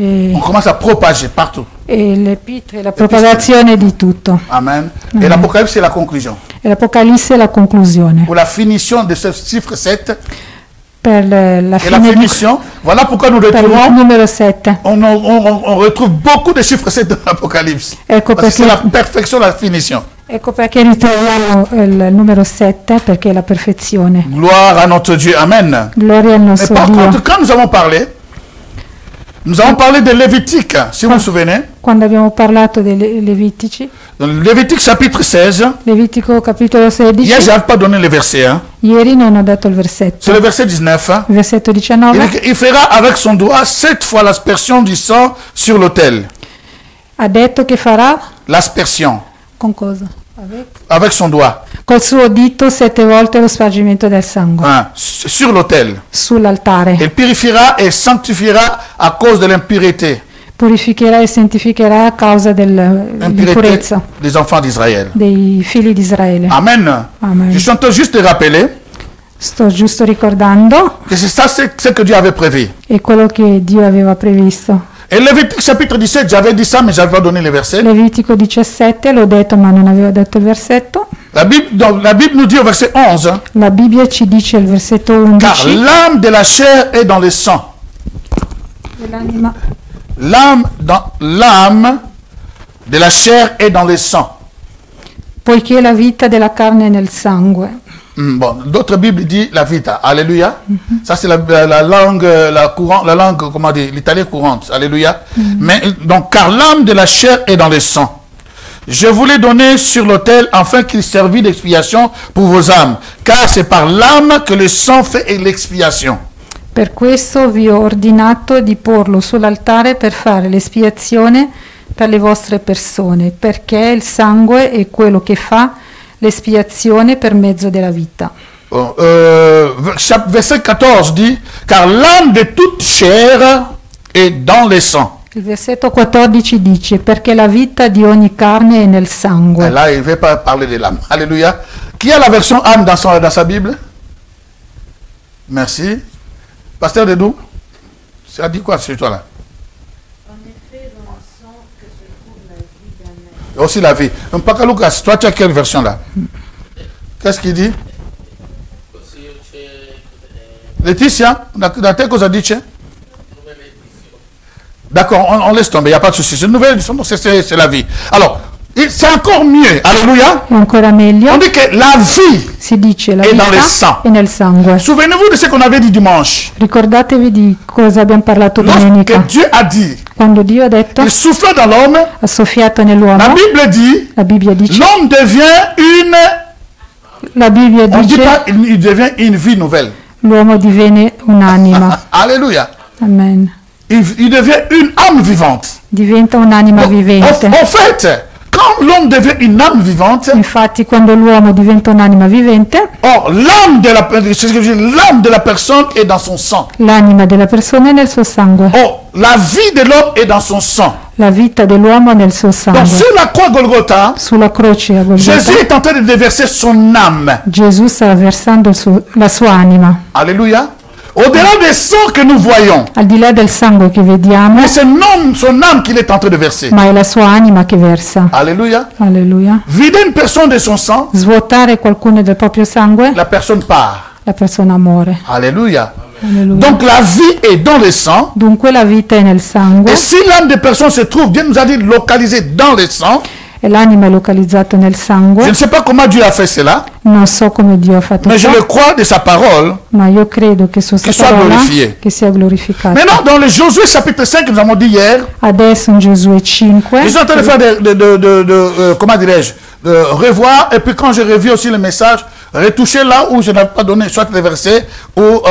On commence à propager partout. E l'epitre, la propagazione di tutto. Amen. Et l'Apocalypse, c'est la conclusion. E l'Apocalisse è la conclusione. Pour la finition de ce chiffre 7. Per la Et la fine finition, voilà pourquoi nous per il retrouvons, numero 7. on retrouve beaucoup de chiffres 7 dans l'Apocalypse. Ecco Parce que c'est la perché, perfection, la finition. ecco perché ritroviamo il numero 7, perché è la perfezione. Gloire à notre Dieu. Amen. Gloria al Mais nostro par Dio. contre, quand nous avons parlé de Lévitique, si vous vous souvenez, Quando abbiamo parlato dei Levitici, dans le Lévitique chapitre 16, Levitico capitolo 16, hier je n'avais pas donné le verset, hein. ieri non ho dato il C'est versetto. le verset 19. Hein. Il versetto Il 19, dit qu'il fera avec son doigt 7 fois l'aspersion du sang sur l'autel. ha detto che farà L'aspersion, con cosa? avec son doigt, Col suo dito 7 volte lo spargimento del sangue hein, sur l'autel. sull'altare. Il purifiera et sanctifiera à cause de l'impureté. Purificherà e santificherà a causa dell'impurezza Des enfants d'Israël. dei figli di Israele. Amen. Amen. Je suis en train juste de rappeler Sto giusto ricordando, que c'est ça ce que Dieu avait prévu. è quello che Dio aveva previsto. Et Lévitique chapitre 17, j'avais dit ça, mais je n'avais pas donné le verset. Levitico 17, l'ho detto ma non avevo detto il versetto. La Bible nous dit au verset 11, La Bibbia ci dice il versetto car 11. l'âme de la chair est dans le sang. L'anima, L'âme de la chair est dans le sang. poiché la vita della carne è nel sangue. Bon, d'autres Bibles disent la vita. Alléluia. Ça c'est la langue, la langue, comment dire, l'italien courante. Alléluia. Mais donc, car l'âme de la chair est dans le sang. Je vous l'ai donné sur l'autel afin qu'il servît d'expiation pour vos âmes. Car c'est par l'âme que le sang fait l'expiation. Per questo vi ho ordinato di porlo sull'altare per fare l'espiazione per le vostre persone, perché il sangue è quello che fa l'espiazione per mezzo della vita. Verset 14 dit, car l'âme de toute chair est dans le sang. Il versetto 14 dice, perché la vita di ogni carne è nel Et sangue. là, il ne veut pas parler de l'âme. Alléluia. Qui a la version âme dans sa Bible? Merci. Pasteur Dedou, ça dit quoi chez toi là? En effet, dans le sang que se trouve la vie d'un être. Aussi la vie. Donc, Pakalukas, toi tu as quelle version là? Qu'est-ce qu'il dit? Laetitia, dans tes cosa dice? D'accord, on laisse tomber, il n'y a pas de souci. C'est une nouvelle édition, donc c'est la vie. Alors, c'est encore mieux. Alléluia. È ancora meglio, On dit que la vie si dice la è dans le vita sang. è nel sangue. Souvenez-vous de ce qu'on avait dit dimanche. Ricordatevi di cosa abbiamo parlato Lorsque domenica. Dieu a dit, Quando Dio ha detto, il souffle dans l'homme, ha soffiato la nell'uomo, Bible dit, la Bibbia dice, l'homme devient la Bibbia on ne dit dice, pas, il devient une vie nouvelle. l'uomo diviene un'anima. Alléluia. Amen. Il devient une âme vivante. Diventa un'anima vivente. En fait, quand l'homme devient une âme vivante, Infatti, quando l'uomo diventa un'anima vivente, or l'âme de la personne est dans son sang. l'anima della persona è nel suo sangue. Or, la vie de l'homme est dans son sang. La vita dell'uomo è nel suo Donc, sangue. sur la croix Golgotha, Sulla croce a Jésus Golgotha, est en train de déverser son âme. Gesù sta versando la sua anima. Alléluia. Au-delà des sangs que nous voyons, Al di là del sangue che vediamo, mais c'est son âme qu'il est en train de verser. ma è la sua anima che versa. Alléluia. Alleluia. Vider une personne de son sang, Svuotare qualcuno del proprio sangue, la personne part. la persona muore. Alléluia. Alleluia. Donc la vie est dans le sang. Dunque la vita è nel sangue Et si l'âme de personne se trouve, Dieu nous a dit localisée dans le sang. e l'anima è localizzata nel Je sangue. ne sais pas comment Dieu a fait cela, Non so come Dio ha fatto mais je ciò, le crois de sa parole. ma io credo che sua Che sia parola glorifié. che sia glorificata. Maintenant, dans le Josué chapitre 5 que nous avons dit hier, Adesso in Giosuè 5 je suis en train de faire comment dirais-je, de revoir, et puis quand je revis aussi le message, retoucher là où je n'avais pas donné, soit les versets, ou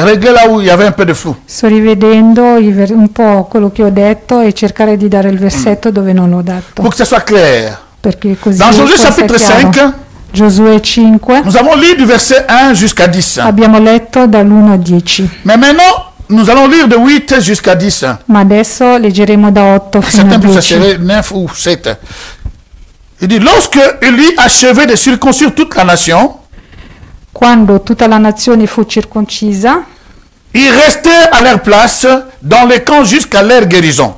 régler là où il y avait un peu de flou. sto rivedendo un po' quello che ho detto e cercare di dare il versetto dove non l'ho dato, Pour que ce soit clair. perché così Dans Josué forse è chapitre chiaro. 5, Giosuè 5 nous avons lu du verset 1 jusqu'à 10. abbiamo letto dall'1 a 10, Mais maintenant, nous allons lire de 8 jusqu'à 10. ma adesso leggeremo da 8 fino a Certains peuvent 10. chercher 9 ou 7. Il dit, lorsque Élie achevait de circoncire toute la nation, Quando tutta la nazione fu circoncisa, Ils restaient à leur place dans les camps jusqu'à leur guérison.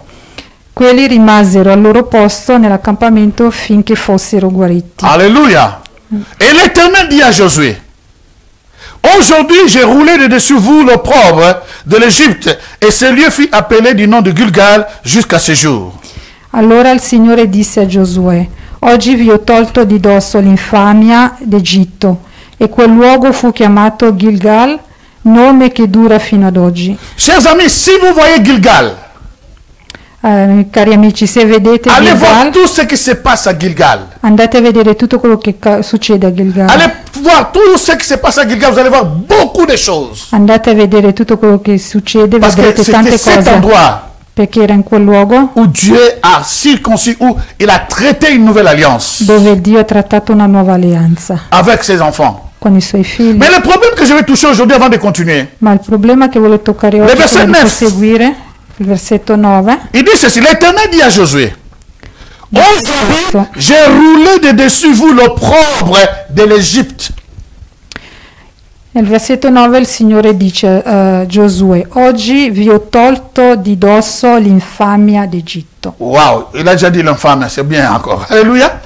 Quelli rimasero al loro posto nell'accampamento finché fossero guariti. Alléluia. Et l'Éternel dit à Josué, aujourd'hui j'ai roulé de dessus vous l'opprobre de l'Égypte, et ce lieu fut appelé du nom de Gilgal jusqu'à ce jour. Allora il Signore disse a Giosuè, oggi vi ho tolto di dosso l'infamia d'Egitto, e quel luogo fu chiamato Gilgal, nome che dura fino ad oggi. Chers amis, si vous voyez Gilgal, Cari amici, se vedete allez voir Gilgal, tout ce qui se passe à Gilgal. andate a vedere tutto quello che succede a Gilgal. Allez voir tout ce qui se passe à Gilgal, vous allez voir beaucoup de choses. Andate a vedere tutto quello che succede, Parce que vedrete c'était tante cet cose, endroit perché era in quel luogo où Dieu a circoncis, où il a traité une nouvelle alliance dove Dio ha trattato una nuova alleanza avec ses enfants. con i suoi figli. Mais le problème que je vais toucher aujourd'hui avant de continuer, Ma il problema che voglio toccare oggi verset prima di 9. proseguire, il versetto 9, il dit ceci, l'Éternel dit à Josué, aujourd'hui j'ai roulé de dessus vous l'opprobre de l'Égypte. nel versetto 9 il Signore dice a Giosuè, oggi vi ho tolto di dosso l'infamia d'Egitto. Waouh, il a déjà dit l'infâme, c'est bien encore. Alléluia.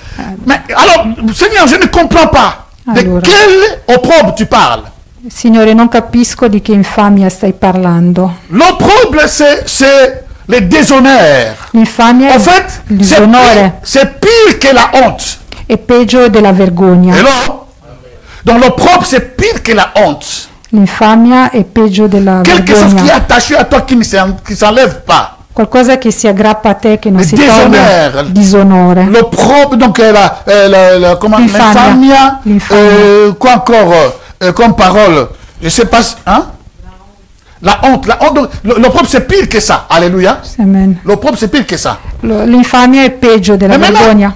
Mais alors, Seigneur, je ne comprends pas. De Allora. quel opprobre tu parles? Signore, non capisco di che infamia stai parlando. L'opprobre, c'est le déshonneur. L'infamia En è fait, il disonore, c'est pire que la honte. è peggio della vergogna. Hello? Donc l'opprobre, c'est pire que la honte. L'infamia è peggio della Quelque chose qui est vergogna. attaché à toi qui ne s'enlève pas. Qualcosa che si aggrappa a te che non Le si toglie. déshonneur. Disonore. L'opprobre, donc comment, L'infamia. l'infamia, quoi encore comme parole, je sais pas, hein? La honte, donc, l'opprobre c'est pire que ça, alléluia. Amen. L'opprobre c'est pire que ça. L'infamia è peggio della E maintenant- vergogna.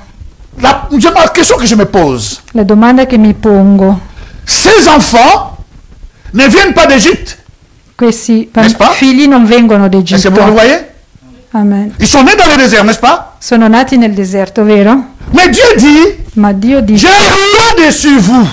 La question que je me pose, La domanda che mi pongo, ces enfants ne viennent pas d'Égypte, questi N'est-ce pas? figli non vengono est-ce que vous le d'Egitto. voyez? Amen. Ils sont nés dans le désert, n'est-ce pas? Sono nati nel deserto, vero? Mais Dieu dit, Ma Dio dice, j'ai roulé dessus vous,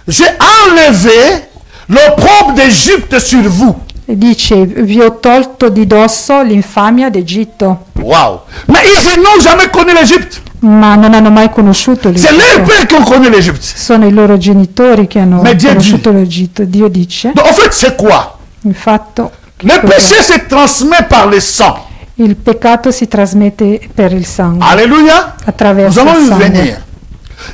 j'ai enlevé l'opprobre d'Égypte sur vous. vi ho tolto di dosso l'infamia d'Egitto. Waouh! Mais ils n'ont jamais connu l'Égypte. Ma non hanno mai conosciuto C'est les l'Egitto. pères qui ont connu l'Égypte. Sono i loro genitori che hanno Ma Dio conosciuto l'Egitto. Dio dice, Donc en fait, c'est quoi? il fatto che Le cos'è? péché se transmet par le sang. Il peccato si trasmette per il sangue, Alléluia. Nous attraverso allons il y sangue. venir.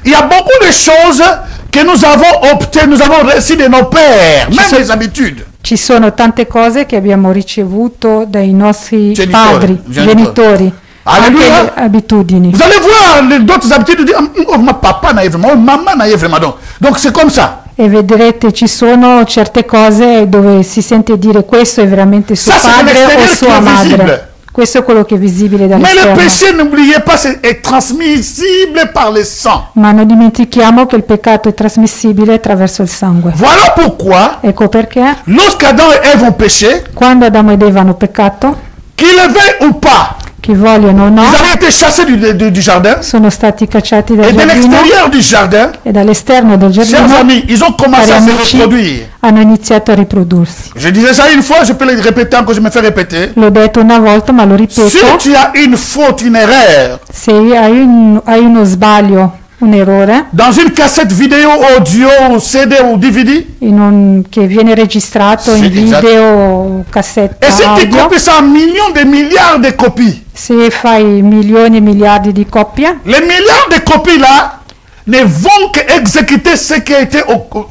Il y a beaucoup de choses que nous avons opté, nous avons reçu de nos pères, même les habitudes. Ci sono tante cose che abbiamo ricevuto dai nostri Genitori, genitori, Alleluia. anche le abitudini. Vous allez voir d'autres habitudes, dire, oh, ma papa n'a vraiment, oh, maman n'a vraiment. Donc c'est comme ça. E vedrete ci sono certe cose dove si sente dire questo è veramente suo Ça, c'est padre o l'extérieur sua qui est madre. visible. Questo è quello che è visibile Mais le dall'esterno. péché, n'oubliez pas, est transmissible par le sang. Ma non dimentichiamo che il peccato è trasmissibile attraverso il sangue. Voilà pourquoi, Ecco perché lorsqu'Adam et Ève ont péché, quando Adamo ed Eva hanno peccato, qu'ils le veuillent ou pas, chi vogliono o no, ils avaient été chassés du jardin. sono stati cacciati dal Et de giardino l'extérieur du jardin, e dall'esterno del chers giardino amis, ils ont commencé cari à se amici, reproduire. hanno iniziato a riprodursi. Je disais ça une fois, je peux le répéter encore, je me fais répéter. L'ho detto una volta, ma lo Si ripeto. tu as une faute, une erreur, Se hai uno sbaglio, un errore, dans une cassette vidéo, audio, CD ou DVD, che viene registrato Sì, in video, cassetta et si tu audio, copies ça en millions de milliards de copies, se fai milioni e miliardi di copie, les milliards de copies là ne vont qu'exécuter ce qui a été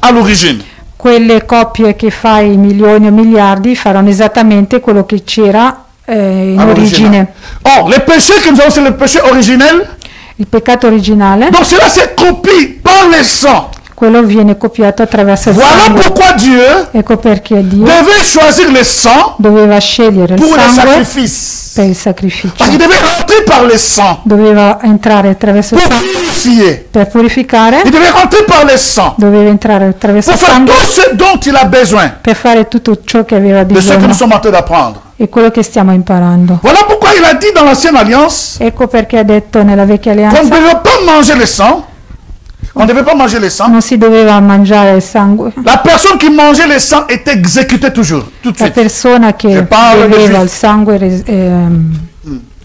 à l'origine. quelle copie che fai milioni o miliardi faranno esattamente quello che c'era in À l'origine. origine. Or, le péché que nous avons, c'est le péché originel. Il peccato originale, Donc cela se copie par le sang. quello viene copiato attraverso il Voilà sangue. pourquoi Dieu Ecco perché Dio devait choisir le sang doveva scegliere il pour le sangue sacrifice. per il sacrificio. Parce qu'il devait rentrer par le sang Doveva entrare attraverso il pour sangue purifier. per purificare, Il devait rentrer par le sang doveva entrare attraverso pour il faire sangue tout ce dont il a besoin per fare tutto ciò che aveva de ce que nous bisogno sommes en train d'apprendre. e quello che stiamo imparando. Voilà pourquoi il a dit dans l'ancienne alliance Ecco perché ha detto nella vecchia qu'on ne alleanza devait pas manger le sang, On ne devait pas manger le sang. non si doveva mangiare il sangue. La personne qui mangeait le sang était exécutée toujours, tout de La suite. persona che Je parle de beveva Gesù. il sangue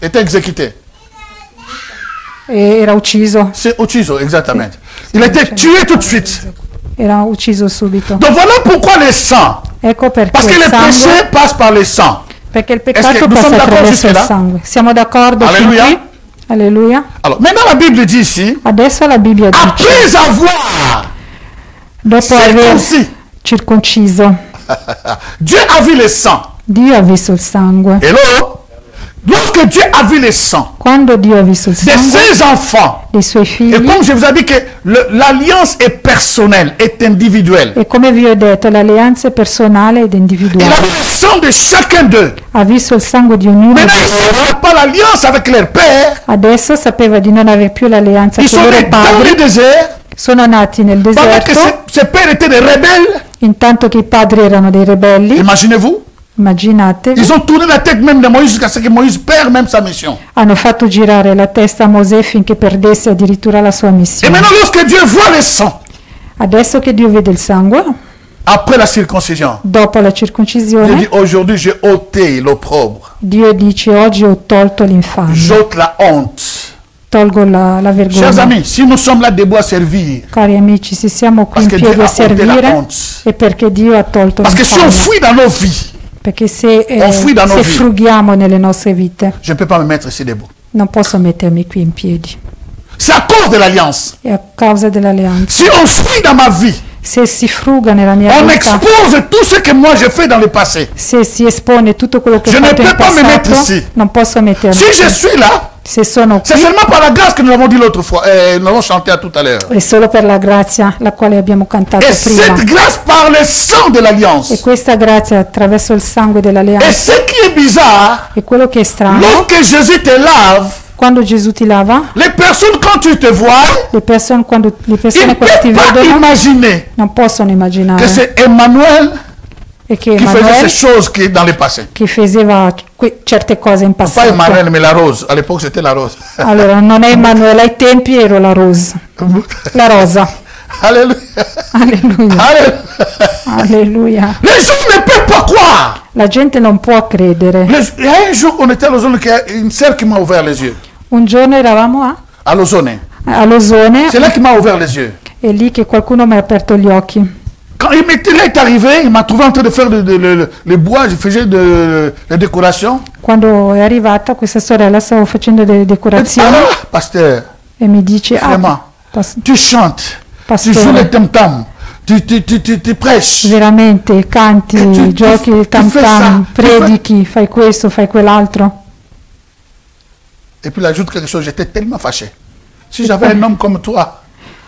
Était exécutée. era ucciso. C'est ucciso, exactement. Il était tué tout de suite. Era ucciso subito. Donc voilà pourquoi le sang. Ecco perché Parce que il le sangue, péché passe par le sang. perché il Est-ce peccato que nous passa sommes d'accord attraverso il jusque-là? sangue. Siamo d'accordo fin Alleluia. qui? Alleluia. Alors maintenant la Bible dit ici, Adesso la Bibbia dice, après avoir dopo aver circoncis, circonciso, Dieu a vu le sang. Dio ha visto il sangue. Hello? Lorsque Dieu a vu le sang Quando Dio ha visto il de sangue ses enfants, dei suoi et figli, comme je vous ai dit que l'alliance est personnelle, est individuelle, e come vi ho detto, l'alleanza è personale ed il a individuale. vu le sang de chacun d'eux. Ha visto il sangue di ognuno. Maintenant, ils n'ont pas l'alliance avec leur père. Adesso sapeva di non avere più l'alleanza Ils con i sont loro nés dans padri. le désert. Sono nati nel Pendant que deserto, ses pères étaient des rebelles. intanto che i padri erano dei ribelli. Imaginez-vous. Immaginatevi. Ils ont tourné la tête même de Moïse jusqu'à ce que Moïse perde même sa mission. Hanno fatto girare la testa a Mosè finché perdesse addirittura la sua Et missione. maintenant, lorsque Dieu voit le sang, Adesso che Dio vede il sangue, après la circoncision, dopo la Dieu circoncisione, dit aujourd'hui j'ai ôté l'opprobre, Dio dice: oggi ho tolto l'infamia, j'ôte la honte. tolgo la Chers vergogna. amis, si nous sommes là debout à servir, Cari amici, se siamo qui parce in que Dieu piedi a a ôté la servire honte. è perché Dio ha tolto Parce que si on l'infamia. fuit dans nos vies, Perché se, on fuit dans nos se vies. frughiamo nelle nostre vite, je ne peux pas me mettre ici debout. non posso mettermi qui in piedi. C'est à cause de l'alliance. È a causa dell'alleanza. Si on fuit dans ma vie, Se si fruga nella mia on vita, expose tout ce que moi j'ai fait dans le passé. se si espone tutto quello che ho Je ne fatto in peux pas me mettre passato, ici. non posso mettermi Si je qui. suis là, Se sono c'est qui, seulement par la grâce que nous l'avons dit l'autre fois, nous l'avons chanté à tout à l'heure. è solo per la grazia la quale abbiamo cantato Et prima. cette grâce par le sang de E l'alliance. questa grazia attraverso il sangue Et dell'alleanza. ce qui est bizarre, E quello che è strano, lorsque Jésus te lave, quando Gesù ti lava, les personnes quand tu te vois, le persone quando ils ne ti peuvent pas vedono imaginer non possono que immaginare c'est Emmanuel e che qui faisait Emanuele ces choses qui dans le passé. che faceva certe cose in Pas passato. Emmanuel, mais la rose. À l'époque, c'était la rose. Allora, non è Emanuele, ai tempi ero la rosa. La rosa. Alléluia. Alleluia. Alléluia. Alleluia. Les gens ne peuvent pas croire. La gente non può credere. Il y a un jour, on était à Lausanne, il y a une sœur qui m'a ouvert les yeux. Un giorno eravamo À Lausanne. a Losone, C'est là qui m'a ouvert les yeux. è lì che qualcuno mi ha aperto gli occhi. Quand il est arrivé, il m'a trouvé en train de faire le bois, je faisais de décoration. Quando è arrivata questa sorella stavo facendo delle decorazioni Ah, pasteur, e mi dice: vraiment, tu chantes, tu joues pastore, le tam-tam, tu prêches. veramente canti, giochi il tam fai tam, ça, tu fai- predichi, fai questo, fai quell'altro. Et puis il ajoute quelque chose, j'étais tellement fâché. Si j'avais un homme comme toi,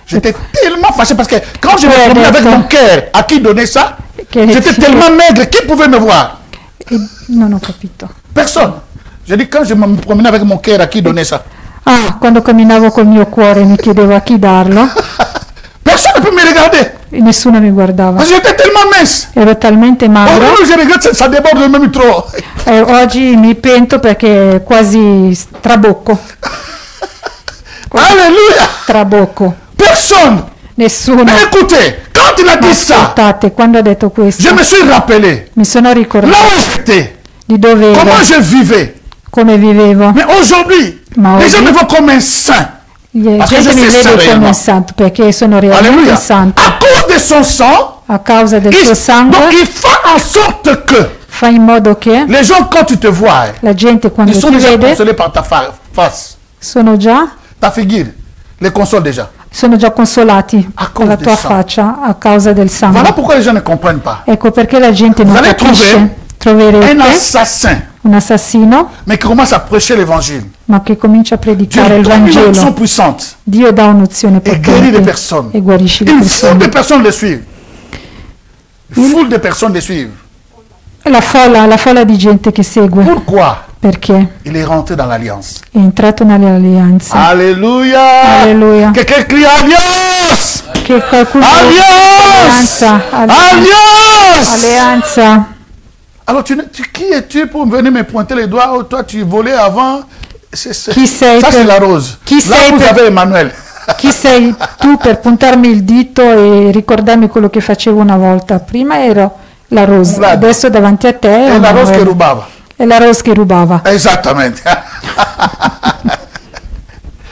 j'étais tellement fâché parce que quand je me promenais avec mon cœur, à qui donner ça? J'étais tellement maigre, qui pouvait me voir? E non ho capito. Personne. J'ai dit quand je me promenais avec mon cœur, à qui donner ça? Ah, quando camminavo col mio cuore mi chiedevo a chi darlo Personne ne peut me regarder. e nessuno mi guardava. Parce que j'étais tellement mince. Ero talmente magro Aujourd'hui, je regrette, ça déborde même trop. e oggi mi pento perché quasi trabocco. Alléluia. Trabocco. Personne. Nessuno. Mais écoutez, quand il a Ma dit ça, ascoltate, quando ha detto questo, je me suis rappelé mi sono là ricordato où j'étais, di dove ero, comment je vivais. come vivevo. Mais aujourd'hui, Ma les gens oggi me voient comme un saint. la Parce que gente je mi sais ça vede come réellement. un santo perché sono realmente Alléluia. santo. À cause de son sang, A causa del suo donc sangue il fait en sorte que fa in modo che les gens, quand tu te vois, la gente quando ils sont ti déjà vede consolés par ta face, sono già ta figure, les console déjà. consolati A cause dalla del tua sangue. faccia a causa del sangue. Voilà pourquoi les gens ne comprennent pas. Ecco perché la gente non Vous allez capisce. Un Troverete assassin, un assassino, mais qui commence à prêcher l'évangile. ma che comincia a Dieu predicare il donne une onction Vangelo. puissante Dio dà un'unzione et guérit les potente personnes. e guarisce le Une foule persone. de personnes le suivent. Une foule de personnes le suivent. La folla di gente che segue, Pourquoi? perché Il est rentré dans l'alliance. è entrato nell'alleanza. Alléluia. Alléluia. Quelqu'un crie alliance. Che qualcuno Alliance. Alliance. Alleanza. Alors qui es-tu pour venir me pointer les doigts? Oh, toi tu volais avant. Chi sei Ça c'est per- la rose. chi Là sei vous per- avez Emmanuel. Chi sei tu per puntarmi il dito e ricordarmi quello che facevo una volta? Prima ero la Rose, Guarda. adesso davanti a te È la Rose che rubava. È la Rose che rubava. Esattamente.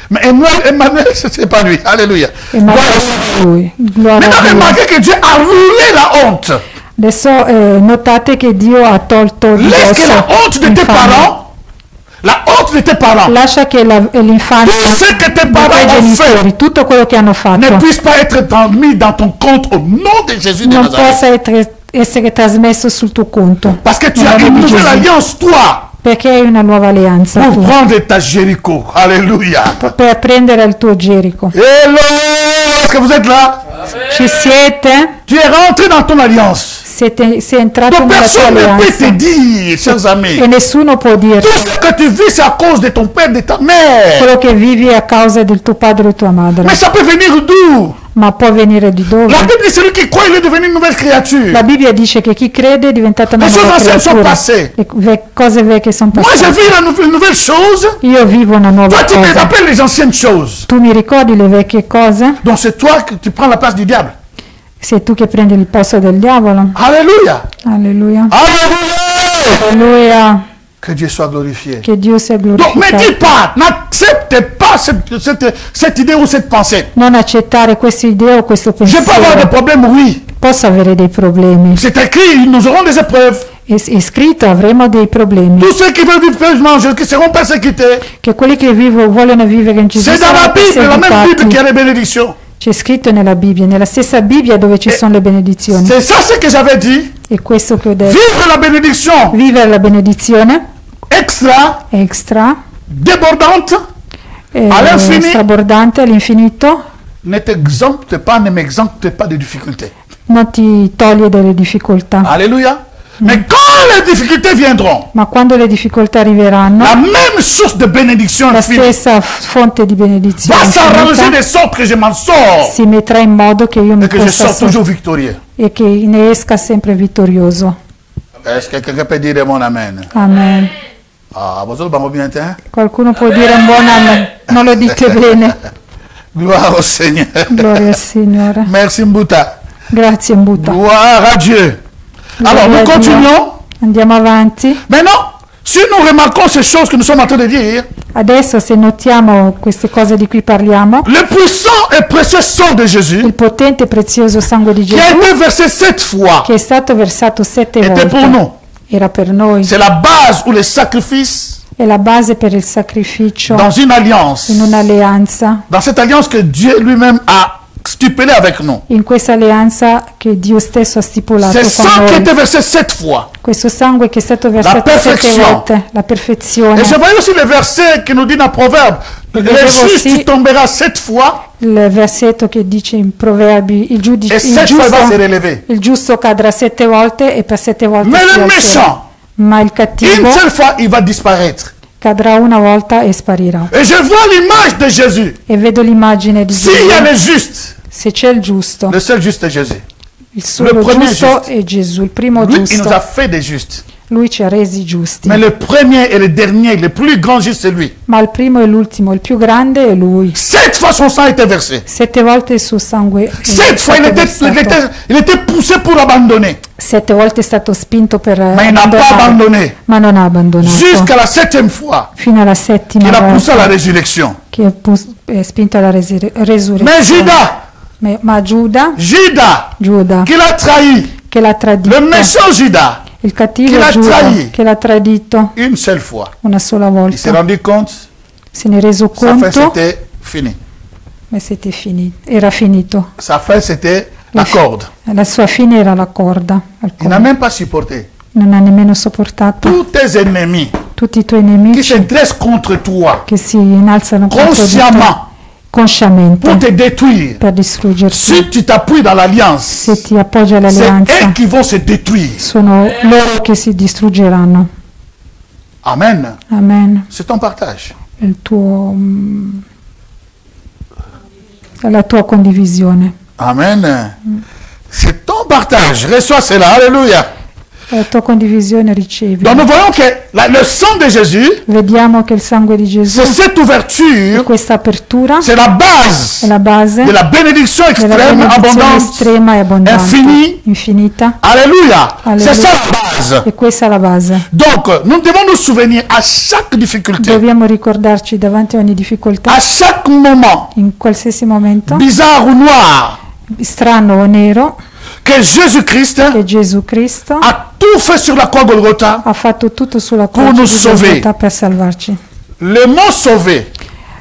Mais Emmanuel, c'est pas lui. Alléluia. E ma lui. Gloria Maintenant, a Dio. remarquez que Dieu a roulé la honte. Adesso notate che Dio ha tolto di Laisse que la dosso honte de tes l'infamia. parents, la honte de tes parents, Lascia che l'infanzia tout ce que tes dei tuoi parents ont fait genitori, tutto quello che hanno ne fatto, puisse pas être mis dans ton compte au nom de Jésus de non Nazareth. possa essere trasmesso sul tuo conto. Parce que tu Nel as nome une di nouvelle Gesù. alliance, toi, Perché hai una nuova alleanza pour tu, prendre ta Jéricho. Alléluia. per prendere il tuo Gerico. Hello, est-ce que vous êtes là? Ci siete? Tu es rentré dans ton alliance. Sei entrato Donc nella tua personne ne peut te alleanza dire, chers amis, e nessuno può dirti tout ce que tu vis, c'est à cause de ton père, de ta mère. quello che vivi a causa del tuo padre o tua madre. Mais ça peut venir d'où? Ma può venire di dove? La Bible dit celui qui croit, il est devenu une nouvelle créature. La Bibbia dice che chi crede è diventata una Le nuova choses anciennes sont creatura. passées. Le cose vecchie sono Moi, je passate. vis une nouvelle chose. Io vivo una nuova Toi, tu me cosa. rappelles les anciennes choses. Tu mi ricordi le vecchie cose? Donc, c'est toi que tu prends la place du diable. Sei tu che prendi il posto del diavolo. Alléluia. Alleluia. Alléluia. Alleluia. Que Dieu soit glorifié. Che Dio sia Donc, ne dis glorificato. pas, n'accepte pas cette idée ou cette pensée. Non accettare questa idea o questo Je peux avoir des pensiero. problèmes, oui. Posso avere dei problemi. C'est écrit, nous aurons des épreuves. È scritto avremo dei problemi. Tous ceux qui veulent vivre pleinement, qui seront persécutés. Che quelli che vogliono vivere in Gesù C'est dans la saranno Bible, la même Bible qui perseguitati. a les bénédictions. C'è scritto nella Bibbia, nella stessa Bibbia dove ci sono le benedizioni. C'est ça ce que j'avais dit. E questo che ho detto. Vivre la bénédiction Vivere la benedizione extra, extra, débordante, all'infini. strabordante all'infinito, ne t'exempte pas, ne m'exempte pas de difficultés. non ti toglie dalle difficoltà. Alléluia. Mais quand les difficultés viendront, Ma quando le difficoltà arriveranno, la même source de bénédiction la infinie stessa fonte di benedizione va s'arranger infinita de sorte que je m'en sors si metterà in modo che io mi et que je possa sors toujours victorieux. e che ne esca sempre vittorioso. Est-ce que quelqu'un peut dire mon amen? Amen. Ah, vous allez bien bien, hein? Qualcuno può dire un buon amen? Non lo dite bene. Gloire au Seigneur. Gloria al Signore. Merci Mbouta. Grazie Mbuta. Gloire à Dieu. Alors, nous Gloria a Dio. continuons. Andiamo avanti. Maintenant, si nous remarquons ces choses que nous sommes en train de dire, Adesso se notiamo queste cose di cui parliamo, le puissant et précieux sang de Jésus, il potente e prezioso sangue di qui a Gesù été versé 7 fois, che è stato versato 7 était pour volte nous. era per noi, C'est la base ou le sacrifice è la base per il sacrificio dans une alliance. in un'alleanza, Dans cette alliance que Dieu lui-même a stipulée avec nous. in questa alleanza che Dio stesso ha stipulato C'est con sang qui a noi. été versé 7 fois. Questo sangue che è stato versato 7 perfezione. volte, la perfezione. Et je voyais aussi le verset qui nous dit dans Proverbe, le Vedevo juste aussi- tombera 7 fois Il versetto che dice in Proverbi, il et 7 fois il va se relever. il giusto cadrà 7 volte e per 7 volte Mais si le alzerà. méchant, Ma il une cattivo seule fois, il va disparaître. cadrà una volta e sparirà. Et je vois l'image de Jésus. E vedo l'immagine di S'il y a Gesù. le juste, Se c'è il giusto, le seul juste est Jésus. il solo premier giusto giusto. è Gesù, il primo Lui, il nous giusto. a fait des justes. Lui ci ha resi giusti. Mais le premier et le dernier, le plus grand juste, c'est lui. Ma il primo e l'ultimo, il più grande è Lui. 7 fois son sang a été versé. 7 volte il suo sangue è 7 fois stato versato. il était poussé pour abandonner. 7 volte è stato spinto per Mais il n'a pas abbandonare, abandonné. ma non ha abbandonato. Jusqu'à la 7e fois, Fino alla settima il a poussé à la volta résurrection. che è spinto alla Mais resurrezione. Judas, Ma Giuda, Judas, qui l'a trahi, che l'ha tradito, le méchant Judas, il cattivo che l'ha Giuda trahi. che l'ha tradito une seule fois, una sola il s'est volta, rendu compte, se ne è reso sa fin conto, c'était fini. ma era finito. Sa fin c'était la corde. La sua fine era la corda. al Il n'a collo. même pas supporté. Non ha nemmeno sopportato Tous tes ennemis tutti i tuoi qui nemici se dressent contre toi che si innalzano contro di te consciemment pour consciamente te détruire, per distruggerti. si tu t'appuies dans l'alliance, Se ti appoggi c'est all'alleanza, eux qui vont se détruire. sono loro che si distruggeranno. Amen. Amen. C'est ton partage. Il tuo, è la tua condivisione. Amen. C'est ton partage. Reçois cela. Alléluia. la tua condivisione ricevi. Donc nous voyons que le sang de Jésus, Vediamo che il sangue di Gesù c'est cette e ouverture, questa apertura c'est la è base la base de la bénédiction della extrême, benedizione abondante, estrema e abbondante, infinie. infinita. Alléluia. Alléluia. C'est ça la base. E questa è la base. Donc, nous devons nous souvenir à chaque difficulté, Dobbiamo ricordarci davanti a ogni difficoltà, à chaque moment, in qualsiasi momento, bizarre ou noir, strano o nero, que Jésus-Christ che Gesù Cristo a tout fait sur la croix Golgotha. ha fatto tutto sulla Pour croce nous di sauver. Golgotha per salvarci. Le mot sauver,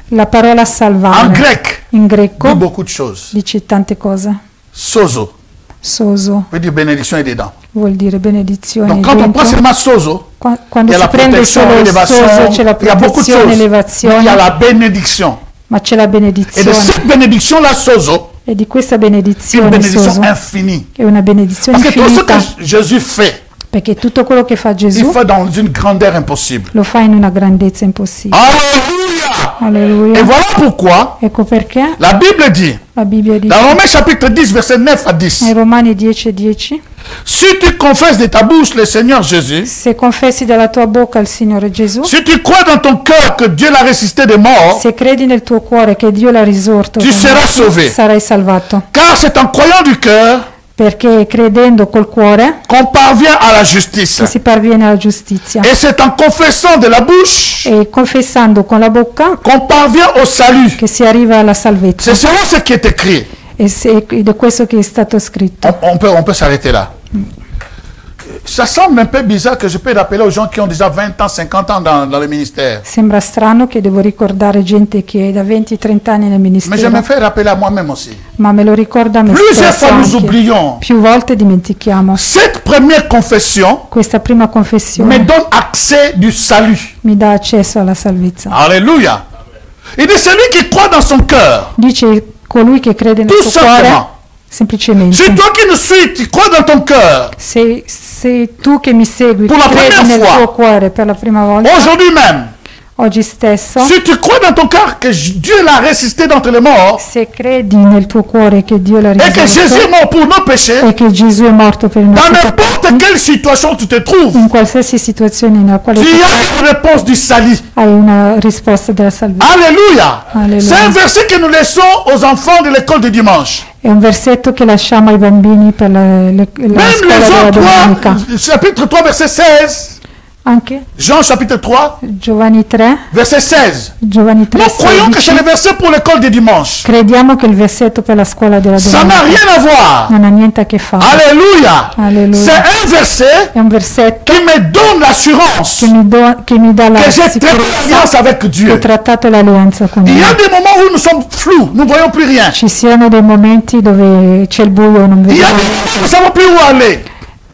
La parola en salvare grec, in dit greco beaucoup de choses. dice tante cose. Sozo, Soso veut dire bénédiction et dedans. vuol dire benedizione. Donc, quand on dentro. prend seulement sozo, Quando il y a si la prende protection, solo il l'élévation, soso c'è la il y a beaucoup de protezione, choses. Mais l'elevazione, il y a la bénédiction. ma c'è la Et de benedizione. cette bénédiction-là, sozo, E di questa une benedizione bénédiction soso infinie. è una benedizione Parce que tout ce infinita, que Jésus fait, perché tutto quello che fa il Gesù fait dans une grandeur impossible. lo fa in una grandezza impossibile. Alléluia! Et Alleluia. voilà pourquoi Ecco perché la Bible dit, la Bibbia dice dans Romains chapitre 10, verset 9 à 10, nei Romani 10:10, si tu confesses de ta bouche le Seigneur Jésus, se confessi dalla tua bocca il Signore Gesù, si tu crois dans ton cœur que Dieu l'a ressuscité des morts, se credi nel tuo cuore che Dio l'ha risorto, tu dai seras morti, sauvé. sarai salvato. Car c'est en croyant du cœur Perché credendo col cuore qu'on parvient à la justice. che si parviene alla giustizia. Et c'est en confessant de la bouche E confessando con la bocca qu'on parvient au salut. che si arriva alla salvezza. C'est selon ce qui est écrit. Ed è questo che è stato scritto. On peut s'arrêter là. Ça semble un peu bizarre que je peux rappeler aux gens qui ont déjà 20 ans, 50 ans dans le ministère. Sembra strano che devo ricordare gente che è da 20-30 anni nel Mais je me ministero, fais rappeler à moi-même aussi. ma me lo ricorda a me Plusieurs stesso fois nous anche. oublions. Più volte dimentichiamo. Cette première confession Questa prima me confessione donne accès du salut. mi dà accesso alla salvezza. Alléluia. Il dit celui qui croit dans son cœur. Dice colui che crede nel Tout suo cuore, simplement. semplicemente. Si toi qui nous suis, tu crois dans ton cœur. Se tu che mi segui Pour la credi première nel fois. tuo cuore per la prima volta, Aujourd'hui même. oggi stesso, Si tu crois dans ton cœur que Dieu l'a ressuscité d'entre les morts se credi nel tuo cuore che Dio l'ha et que Jésus est risorto mort pour nos péchés, e che Gesù è morto per i dans nostri n'importe peccati, quelle situation tu te trouves, in qualsiasi situazione nella quale tu tu as une réponse du salut. hai una risposta della salvezza. Alléluia. Alléluia. C'est un verset que nous laissons aux enfants de l'école du dimanche. È un versetto che lasciamo ai bambini per la Même scuola les della autres domenica. 3, chapitre 3, verset 16. Anche Jean chapitre 3, Giovanni 3, verset 16. Giovanni 3, Nous croyons que c'est 16. le verset pour l'école du dimanche. Crediamo che il versetto per la scuola della Ça n'a domenica rien à voir. non ha niente a che fare. Alléluia. Alléluia. C'est un verset È un versetto qui me donne l'assurance che mi dà la que j'ai traité sicurezza l'alliance avec che ho Dieu. trattato l'alleanza con Il y Dio. a des moments où nous sommes flous, nous ne voyons plus rien. Ci siano dei momenti dove c'è il buio e non Il y a vediamo, des moments où nous ne savons plus où aller.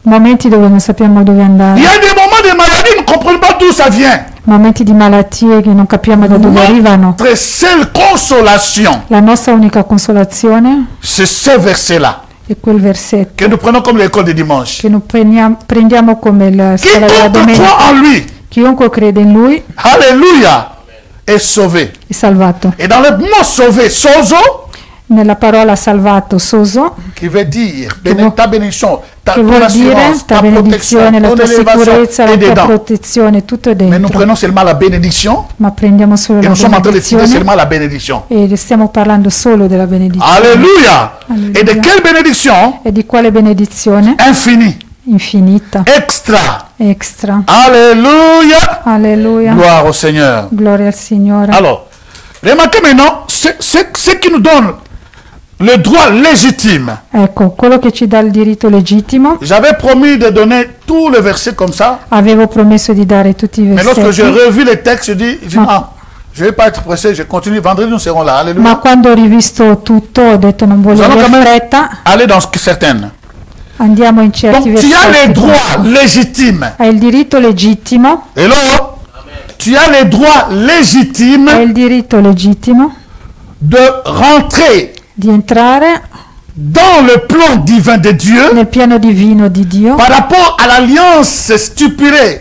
momenti dove non sappiamo dove Il y andare, a des moments de maladie, nous ne comprenons pas d'où ça vient. momenti di malattie che non capiamo da dove arrivano. Notre seule consolation, La nostra unica consolazione c'est ce verset-là è quel versetto que nous prenons comme l'école du dimanche. che noi prendiamo come la scuola della Quiconque domenica. croit en lui, Chiunque crede in lui alléluia, est sauvé. è salvato. Et dans le mot sauvé, sozo, Nella parola salvato, soso, qui veut dire vuol- ta bénédiction, ta che ton vuol dire assurance, ta ta protection, benedizione, la ton tua élévation sicurezza, et la tua dedans. protezione, tutto è Mais nous dentro. prenons seulement la bénédiction Ma prendiamo solo et la nous sommes en train d'étudier benedizione seulement la bénédiction. e stiamo parlando solo della benedizione. Alléluia. Alléluia. Et de quelle bénédiction? E di quale benedizione? Infinie, Infinita, extra. extra. Alléluia. Alleluia. Gloire au Seigneur. Gloria al Signore. Alors, remarquez maintenant ce qui nous donne le droit légitime. Ecco, quello che ci dà il diritto legittimo. J'avais promis de donner tous les versets comme ça, Avevo promesso di dare tutti i mais lorsque j'ai versetti, revu les textes, je dis je ne vais pas être pressé, je continue. Vendredi, nous serons là. ma Alléluia. quando ho rivisto tutto ho detto non voglio Sono avere come- fretta, Aller dans certaines. andiamo in certi Donc, tu as les versetti. droits légitimes. Hai il diritto legittimo, Hello? Tu as les droits hai légitimes il diritto legittimo de rentrer di entrare dans le plan divin de Dieu nel piano divino di Dio par rapport à l'alliance stipulée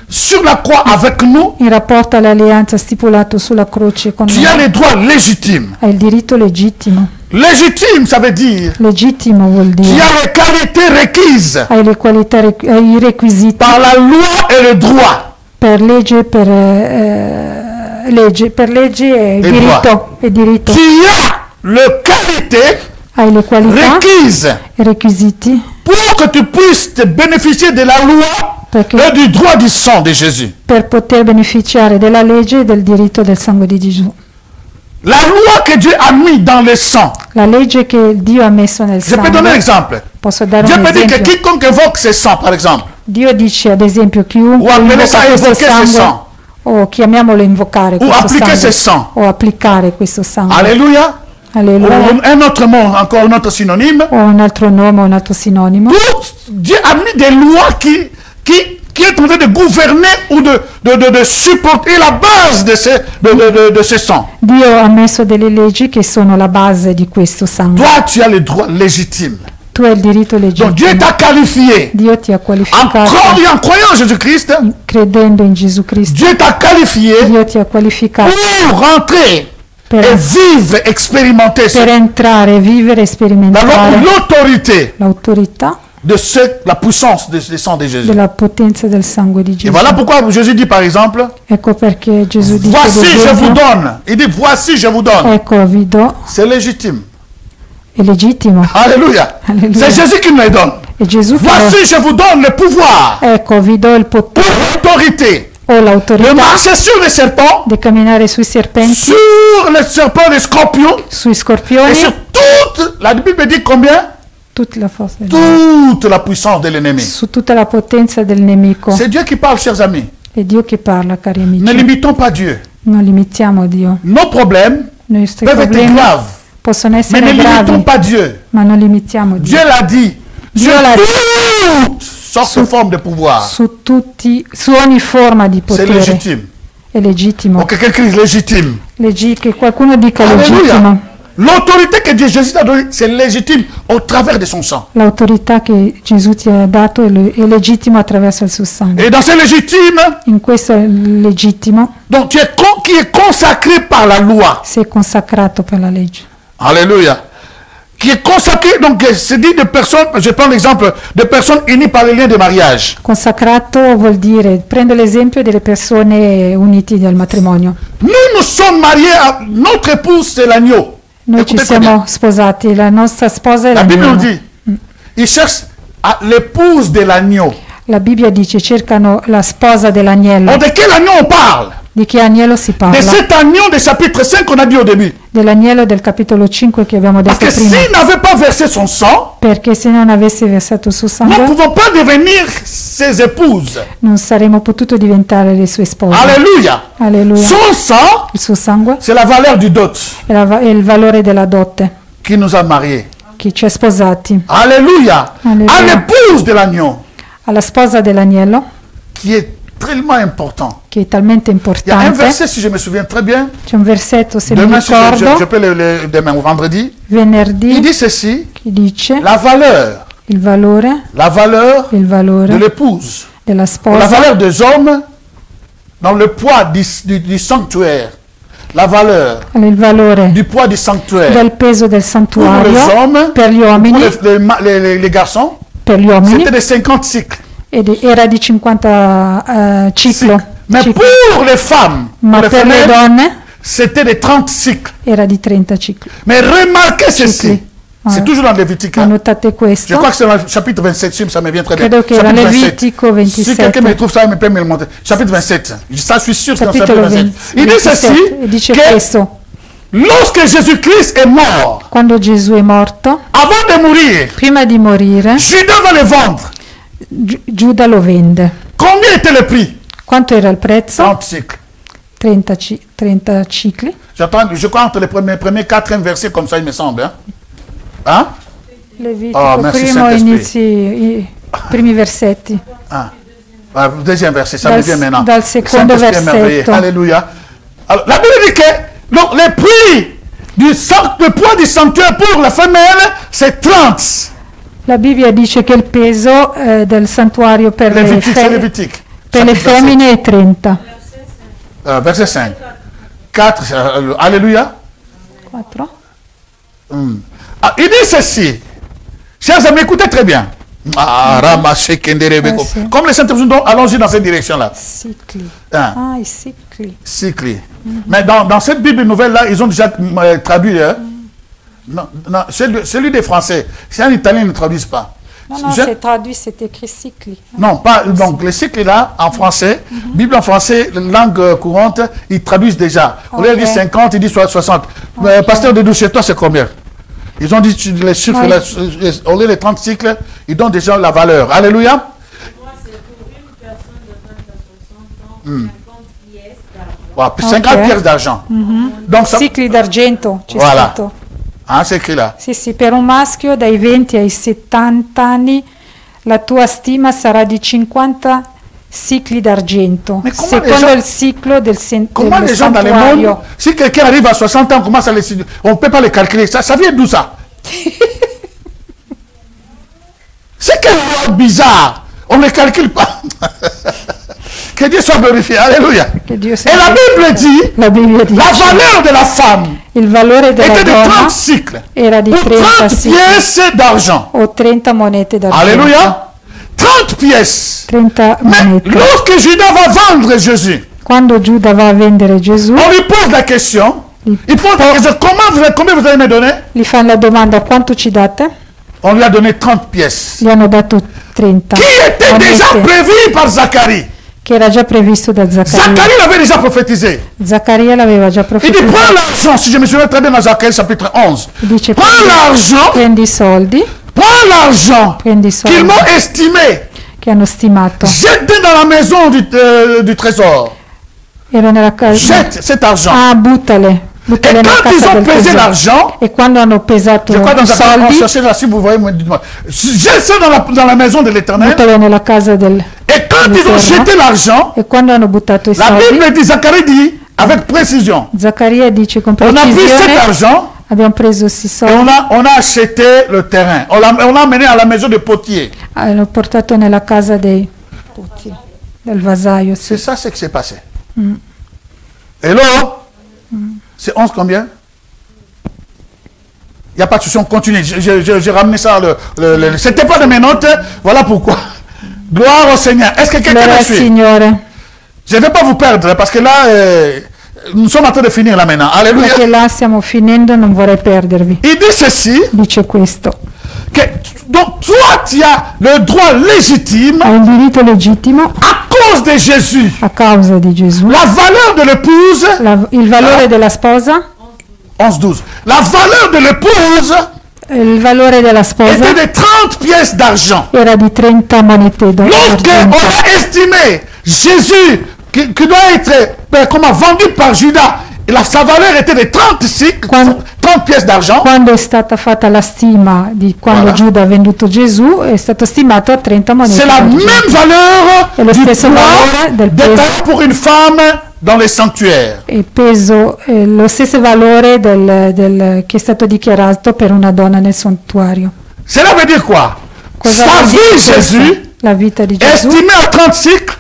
sur la croix avec nous, in rapporto all'alleanza stipulato sulla croce con tu as noi, les droits légitimes. hai il diritto legittimo. Légitime, ça veut dire Legittimo vuol tu dire as les qualités requises hai le qualità, hai i requisiti par la loi et le droit. per legge, per legge e diritto. Tu as le qualité Hai le qualità requises e requisiti pour que tu puisses te bénéficier de la loi perché et du droit du sang de Jésus. per poter beneficiare della legge e del diritto del sangue di Gesù. La loi que Dieu a mis dans le sang. La legge che Dio ha messo nel Je peux donner un sangue. exemple. Posso dare Dieu un peut dire que esempio? quiconque évoque ce sang, par exemple, Dio dice ad esempio chiunque ou appeler ça invoca questo évoquer ce sangue, sang, o chiamiamolo invocare ou questo appliquer ce sangue, sang. o applicare questo sangue. Alléluia. Alleluia. Ou un autre mot, encore un autre synonyme. O un altro nome, un altro sinonimo. Dieu a mis des lois qui est en train de gouverner ou de supporter la base de ce sang. Dio ha messo delle leggi che sono la base di questo sangue. Toi, tu as le droit légitime. Tu hai il diritto Donc Dieu legittimo. t'a qualifié. Dio ti ha En qualificato croyant en Jésus-Christ, credendo in Gesù Cristo. Dieu t'a qualifié Dio ti ha qualificato pour rentrer et per, vivre, expérimenter per entrare, vivere e sperimentare l'autorité l'autorità la puissance du sang de Jésus. della potenza del sangue di Et Gesù. voilà pourquoi Jésus dit par exemple, Ecco perché Gesù dice ad voici je vous esempio, donne. Il dit voici je vous donne. ecco vi do, C'est légitime. è legittimo, Alléluia. Alléluia. C'est Jésus qui nous le donne. è Gesù che Voici je vous donne le pouvoir, ecco vi do il potere l'autorité o de l'autorità marcher sur les serpents, di camminare sui serpenti, sur les serpents, les scorpions, sui et scorpioni, sur toute, la Bible dit combien? tutta la forza del Toute la puissance de l'ennemi. su tutta la potenza del nemico. C'est Dieu qui parle, chers amis. È Dio che parla, cari Ne amici. limitons pas Dieu. Non limitiamo Dio. Nos problèmes I nostri peuvent être problemi graves, possono mais ne essere limitons gravi, pas Dieu. ma non limitiamo Dieu Dio. l'a dit. Dieu Sur l'a toute sorte de forme de pouvoir. Su ogni forma di C'est potere légitime. è legittimo. Ok, quelqu'un crie légitime. Che qualcuno dica Alléluia. legittimo. L'autorité que Dieu Jésus t'a donnée, c'est légitime au travers de son sang. L'autorità che Gesù ti ha dato è legittimo attraverso il suo sangue. Et dans ce légitime, In questo è legittimo, donc qui est consacré par la loi. sei consacrato per la legge. Alléluia. Qui est consacré, donc c'est dit de personnes, je prends l'exemple, de personnes unies par les liens de mariage. Consacrato vuol dire, prendo l'esempio delle persone unite dal matrimonio. Nous sommes mariés, notre épouse c'est l'agneau. Noi ci Écoutez très bien. siamo sposati, la nostra sposa è La Bible nous l'agnello. dit, il cherche l'épouse de l'agneau. La Bibbia dice cercano la sposa dell'agnello. De quel agneau on parle? Di che agnello si De parla? cet agneau du chapitre 5 qu'on a dit au début. Dell'agnello del capitolo 5 che abbiamo Parce detto que prima. s'il n'avait pas versé son sang, Perché se non avesse versato il suo nous ne sangue pouvons pas devenir ses épouses. non saremmo potuto diventare le sue spose. Alléluia. Alleluia. Son sang, Il suo sangue c'est la valeur du dot è il valore della dote qui nous a mariés. che ci ha sposati. Alléluia. Alléluia. À l'épouse de l'agneau, Alla sposa dell'agnello, qui est tellement important. che è talmente Il y a un importante. verset, si je me souviens très bien, C'è un versetto, se mi demain, si je ricordo, peux demain ou vendredi, il venerdì, dit ceci, che dice la valeur il valore de l'épouse, della la sposa, valeur des hommes dans le poids du sanctuaire, la valeur il valore du poids du sanctuaire del peso del pour les santuario hommes, per gli pour uomini, les garçons, per gli uomini c'était de 50 cycles. era di 50 ciclo, Mais ciclo. pour les femmes, Ma pour les per le femelles, donne c'était de 30 cycles. era di 30 cicli. Mais remarquez ceci, Cicli. c'est Ah. toujours dans Lévitique. hein. Annotate Je questo. crois que c'est dans le chapitre 27, si ça me vient très bien. Credo che era Chapitre 27. Levitico 27. Si quelqu'un me trouve ça, il peut me le montrer. Chapitre 27. Ça, je suis sûr que c'est dans le chapitre Capitolo 27. Il dit 27 ceci, e dice que questo: lorsque Jésus-Christ est mort, quando Gesù è morto, avant de mourir, prima di morire, Judas va le vendre. Giuda lo vende. Combien était le prix? Quanto era il prezzo? 30 cycles. 30 cicli. Je crois entre les premiers 4 versets comme ça, il me semble. Hein? Hein? Levitico, Oh, merci, primo Saint-Esprit. inizi, i primi versetti. Ah. Ah, deuxième verset, ça Dal- me vient maintenant. dal secondo Saint-Esprit est merveilleux. versetto. Alléluia. Alors, la Bible dit que donc, le prix le poids du sanctuaire pour la femelle, c'est 30. La Bibbia dice che il peso del santuario per le Lévitique, c'est femmine, Lévitique. Per le femmine è 30. Verset 5. 4, alléluia. 4. Ah, il dit ceci. Chers amis, écoutez très bien. Ramaché Kenderebeko. Sì. Comme les saints, allons-y dans cette direction-là. Sicli. Hein. Ah, i sicli. Cycle. Mais dans cette Bible nouvelle-là, ils ont déjà traduit. Hein? Non, celui des Français. Si en italien, ils ne traduisent pas. Non, c'est traduit, c'est écrit sicli. Non, pas. Donc, les cycles là, en français, Bible en français, langue courante, ils traduisent déjà. Au lieu de dire 50, ils disent 60. Pasteur de chez toi, c'est combien? Ils ont dit les chiffres, là, au lieu de 30 cycles, ils donnent déjà la valeur. Alléluia. Moi, c'est pour une personne de 20 à 60 ans, 50 pièces d'argent. 50 pièces d'argent. Donc, ça, Cicli d'argento, c'è Voilà. scritto. hein, c'est écrit là. Sì, sì, per un maschio dai 20 ai 70 anni la tua stima sarà di 50 cicli d'argento, Mais comment secondo les gens- il ciclo del, Comment del les gens dans le santuario. monde, si quelqu'un arrive à 60 ans, commence à les, on ne peut pas les calculer. Ça vient d'où ça? C'est quelle loi bizarre. On ne les calcule pas. Que Dieu soit glorifié. Alléluia. Che Dio sia Et la Bible dit, La Bibbia dice la valeur de la femme il valore della était de donna 30 cycles. era di Ou 30 30 cicli pièces d'argent. o 30 monete d'argento. Alléluia. 30 pièces. 30 Mais monete. lorsque Judas va vendre Jésus, Quando Giuda va a vendere Gesù, on lui pose la question. Il pose la question, combien vous allez me donner? gli fanno la domanda quanto ci date? On lui a donné 30 pièces. Gli hanno dato 30 Qui était déjà monete, prévu par Zacharie. che era già previsto da Zaccaria. Zacharie l'avait déjà prophétisé. Zaccaria l'aveva già Il dit, prends profetizzato. l'argent, si je me souviens très bien dans Zacharie chapitre 11. Dice Prends l'argent, prendi i soldi, prends l'argent prendi i qu'ils soldi m'ont estimé. che hanno stimato. Jette dans la maison du trésor. Ero nella casa. Jette cet argent. Ah, buttale. Et Buttale nella quand ils casa ont del pesé tesoro. l'argent, E quando hanno pesato je crois i dans Zacharie, on soldi, cherchait là, si vous voyez, dites-moi. Jette ça dans la maison de l'Éternel. buttale nella casa del... Et quand ils ont l'Éternel. jeté l'argent, E quando hanno buttato i la soldi, Bible dit, Zacharie dit, avec précision, Zaccaria dice con on a pris cet precisione, argent abbiamo preso questi et soldi, on a acheté le terrain. On l'a amené à la maison de potier. l'ho portato nella casa dei putti, del vasaio. C'est Sì. ça ce qui s'est passé. Et là, c'est 11 combien? Il n'y a pas de souci, on continue. J'ai ramené ça. C'était pas de mes notes. Voilà pourquoi. Gloire au Seigneur. Est-ce que quelqu'un Gloria me al suit? Signore, Je ne vais pas vous perdre parce que là, nous sommes en train de finir là maintenant. Alléluia. perché là stiamo finendo, non vorrei perdervi. Il dit ceci, Dice questo: que donc toi tu as le droit légitime hai il diritto legittimo à cause de Jésus. a causa di Gesù, La valeur de l'épouse, il valore della sposa, 11-12, la valeur de l'épouse il valore della sposa était de 30 pièces d'argent. era di 30 monete Lorsque on d'argento. a estimé Jésus qui doit être vendu par Judas, sa valeur était de 30 cycles, Quando- 30 pièces d'argent. Quando è stata fatta la stima di quando Voilà. Giuda ha venduto Gesù, è stato stimato a 30 monete C'est la d'argento. même valeur E lo du stesso valore poids del peso. détaillé pour une femme dans les sanctuaires. E peso, lo stesso valore che è stato dichiarato per una donna nel santuario. Cela veut dire quoi? Cosa Sa vuol dire vie, questo? Jésus, La vita di Gesù, estimée à 30 cycles,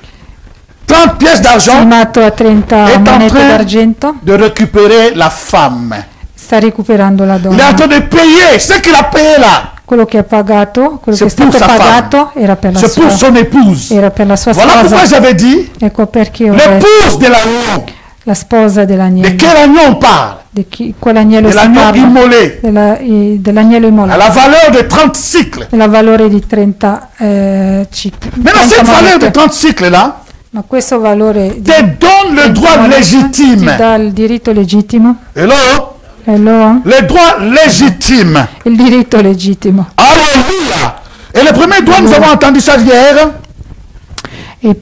30 pièces d'argent, stimato a 30 est en monete train d'argento, de récupérer la femme. sta recuperando la Il est en donna. train de payer ce qu'il a payé là. Quello che ha pagato, quello che è C'est pour stato sa pagato era per la C'est pour sua, son épouse. era per la sua Voilà pourquoi sposa. j'avais dit Ecco perché ho detto, l'épouse de l'agneau. la sposa De dell'agnello, quel agneau on parle? quell'agnello De si l'agneau parla, immolé. dell'agnello À immolato, la valeur de 30 cycles. la valore di 30 cicli. Maintenant, 30 cette valeur de monete. 30 cycles là Ma questo valore di te donne le 30 droit monete ti légitime. dà il diritto legittimo. Hello? Hello? Le droit légitime. Il diritto legittimo. Alléluia. Et le premier droit, nous avons entendu ça hier. E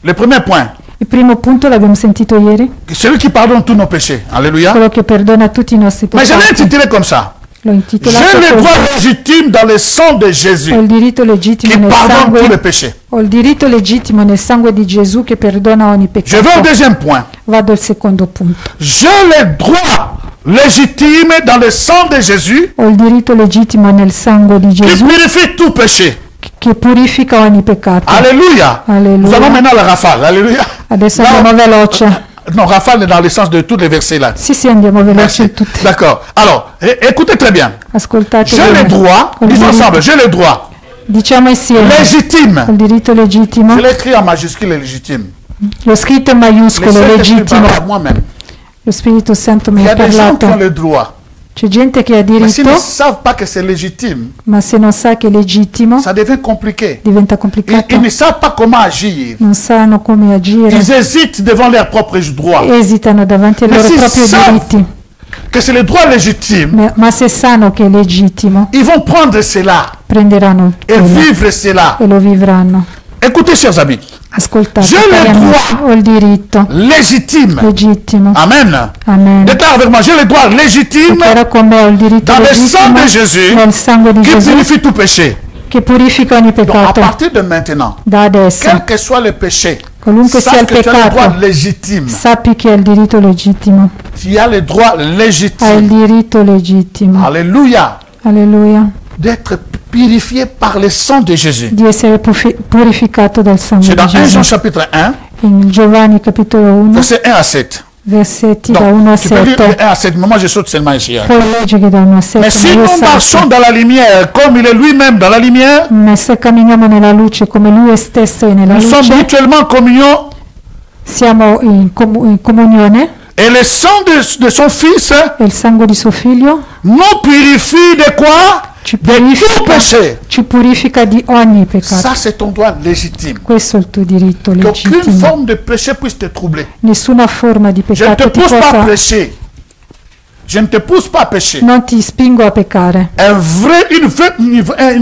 Le premier point. il primo punto l'abbiamo sentito ieri, Celui qui pardonne tous nos péchés. Alléluia. quello che perdona tutti i nostri Mais je l'ai peccati. intitulé comme ça. L'ho J'ai intitolato le droit così. légitime dans le sang de Jésus Ho il diritto legittimo qui nel pardonne tous les sangue. péchés. Ho il diritto legittimo nel sangue di Gesù che perdona ogni Je vais au peccato. deuxième point. Vado al secondo punto. J'ai le droit légitime dans le sang de Jésus Ho il diritto legittimo nel sangue di qui Gesù purifie tout péché. che purifica ogni peccato. Alléluia. Alléluia. Nous allons maintenant à la rafale. Alléluia. Adesso Là, andiamo veloce. Non, rafale est dans le sens de tous les versets là. Sì, andiamo veloce Merci. tutti. D'accord. Alors, écoutez très bien. Ascoltate J'ai le bene. droit, Col disons diritto- ensemble, j'ai le droit Diciamo insieme. légitime. Il diritto legittimo. Je l'ai écrit en majuscule légitime. L'ho scritto in Le maiuscolo, Saint-Esprit legittimo. parle à moi-même. Lo Spirito Santo mi Il y ha a des gens qui ont parlato. le droit. C'è gente che ha Mais s'ils ne diritto, savent pas que c'est légitime, ma se non sa che è legittimo, ça devient compliqué. diventa Ils complicato. ne savent pas comment agir. Non sanno come agire. Ils hésitent devant leurs propres droits. Esitano davanti ai Ma loro si propri sa- diritti. Que c'est le droit légitime. Ma se sanno che è legittimo, Ils vont prendre cela prenderanno et quello vivre cela. e lo vivranno. Écoutez, chers amis, Ascoltate, Je cari le amici, droit. ho il diritto légitime. legittimo. Amen. Amen. Déclare avec moi, j'ai le droit légitime Dichiara con me ho il diritto dans le sang legittimo de Jésus nel sangue di qui Gesù purifie tout péché. che purifica ogni Donc, à peccato. partir de maintenant, Da adesso, quel que soit le péché, qualunque sia sache il que tu as le droit peccato, légitime. sappi che hai il diritto legittimo. Tu as le droit Hai il légitime. diritto legittimo. Alléluia. Alleluia. D'être purifié par le sang de Jésus. Di essere purificato dal sangue C'est di dans 1 Jean Gesù. chapitre 1, In Giovanni capitolo 1, verset 1 à 7. versetti da Donc, 1 a tu peux lire 7. de 1 à 7, mais moi je saute seulement ici. Hein. Puoi leggere da 1 a 7. Mais si ma io nous salto. marchons dans la lumière, comme il est lui-même dans la lumière, Ma se camminiamo nella luce come Lui stesso è nella nous sommes luce, mutuellement en communion siamo in comunione et le sang de son Fils e il sangue di suo Figlio nous purifie de quoi? ci De tout purifica, péché. ci purifica di ogni peccato. Ça, c'est ton droit légitime. Questo è il tuo diritto Qu'aucune legittimo. forme de péché puisse te troubler. Nessuna forma di Je ne te peccato ti pousse pas à possa, pécher. Je ne te pousse pas à pécher. non ti spingo a peccare. Un